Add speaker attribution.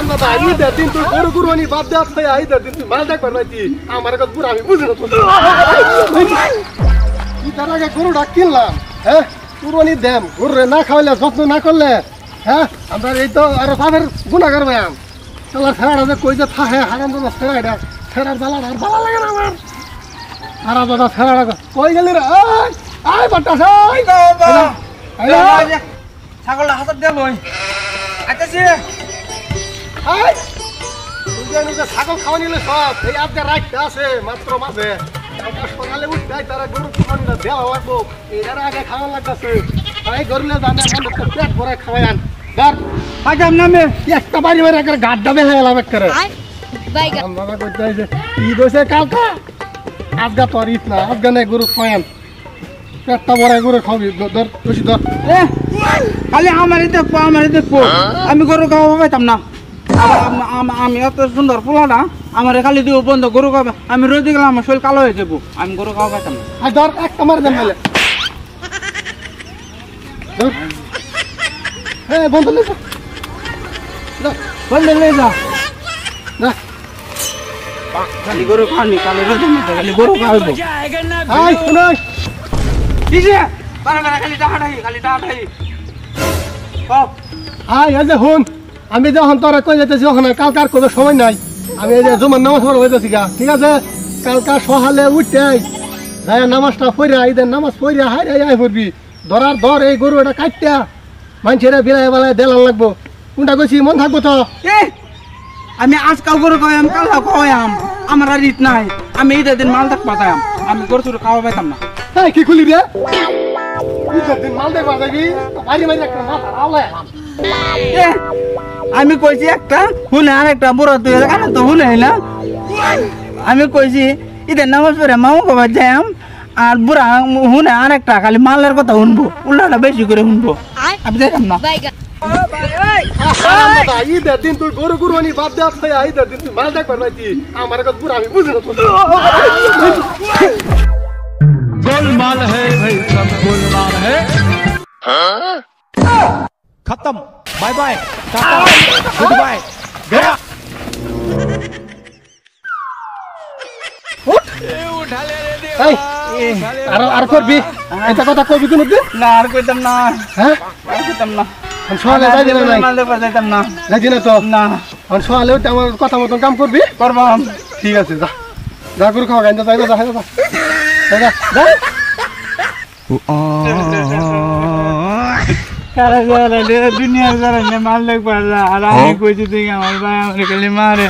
Speaker 1: হারাম দাদা ঈদের দিন তুই গরু কুরবানি বাদ দে আজকে ঈদের দিন তুই মাল দেখবার নাইতি আমার কাছে পুরো আমি বুঝি না তো ঈদের আগে গরুটা কিনলাম হ্যাঁ কুরবানি দেম গরু না খাওয়াইলে যত্ন না করলে হ্যাঁ আমরা এই তো আরো পাবের গুণা করবে আম চলো ফেরা যে কই যে থাহে হারাম দাদা ফেরা এটা ফেরার জ্বালা আর ভালো লাগে না আমার হারাম দাদা ফেরা কই গেলি রে আয় বাটাস
Speaker 2: ছাগলটা হাতত দে লই আইতাছি
Speaker 1: আয় তুই ছাগল খাওয়া নিলে সব এই আজকে রাখতে আছে মাত্র মাঝে সকালে উঠতে তারা গরু কুরবানিটা দেওয়া লাগবো এটার আগে খাওয়া লাগতেছে তাই গরুলে জানে পেট ভরে খাওয়াই আন ধর আগাম নামে একটা বাড়ি বাড়ি একটা গাড ডাবে হয়ে গেলাম একটা বাবা করতে আছে ঈদ হয়েছে কালকা আজগা তো আর ঈদ না আজগা নেই গরু খাওয়ান পেটটা ভরে গরু খাওয়াবি ধর বেশি ধর
Speaker 2: খালি আমারই দেখবো আমি গরু খাওয়া পাইতাম না আমি এত সুন্দর পোলা না আমার খালি দিব বন্ধ গরু খাওয়া আমি রোজ গেলাম আমার শরীর কালো হয়ে যাবো আমি গরু খাওয়া পাইতাম না
Speaker 1: আর ধর একটা মারে দেন বলে হ্যাঁ বন্ধ লে
Speaker 2: বন্ধ লে যা খালি গরু খাওয়ানি কালো রোজ খালি গরু খাওয়াবো
Speaker 1: হাই শুনাই
Speaker 2: কিসে খালি টাহাটাই
Speaker 1: হাই এই যে হুন আমি যখন তোরা কই যেতেছি ওখানে কালকার কোনো সময় নাই আমি এই যে জুমার নামাজ পড়া হইতেছি গা ঠিক আছে কালকা সকালে উঠতে যাই নামাজটা পড়া ঈদের নামাজ পড়া হাই আই পড়বি ধরার ধর এই গরু এটা কাটটা মানুষেরা বিলাই বেলায় দেলান লাগবো কোনটা কইছি মন থাকবো তো
Speaker 2: আমি আজকাল গরু খাওয়াম কাল খাওয়াম আমার আর ঈদ নাই আমি ঈদের দিন মাল থাক পাতাম আমি গরু চুরু খাওয়া পাইতাম না
Speaker 1: হ্যাঁ কি খুলি রে ঈদের দিন মাল দেখবার যাবি বাড়ি বাড়ি একটা মাথা আওলায়
Speaker 2: আমি কইছি একটা হুনে আর একটা বুড়া তুই কেন তো হুনে না আমি কইছি ঈদের নামাজ পড়ে মামু বাবা যাইম আর বুড়া হুনে আর একটা খালি মালের কথা শুনবো উল্লাটা বেশি করে শুনবো আমি যাইতাম না
Speaker 1: ঈদের দিন তুই গরু কুরবানি বাদ দে আজকে ঈদের দিন তুই মাল দেখবার নাইতি আমার কাছে পুরো আমি বুঝি না তো
Speaker 3: गोलमाल है भाई सब गोलमाल है खत्म bye bye tata goodbye गया उठा ले रे देवा
Speaker 1: আর করবি এটা কথা কবি কোন দিন
Speaker 2: না আর কইতাম না
Speaker 1: হ্যাঁ
Speaker 2: আর কইতাম না
Speaker 1: আমি সকালে যাই দিলাম নাই
Speaker 2: মাল দেখবার যাইতাম না
Speaker 1: যাই না তো
Speaker 2: না
Speaker 1: আমি সকালে উঠে আমার কথা মতন কাম করবি
Speaker 2: করবাম
Speaker 1: ঠিক আছে যা যা গরু খাওয়া গাইতে যাই যা যা যা
Speaker 2: দুনিয়ার যারা মাল দেখবার আর আমি কইছি তুই আমার ভাই আমার খালি মারে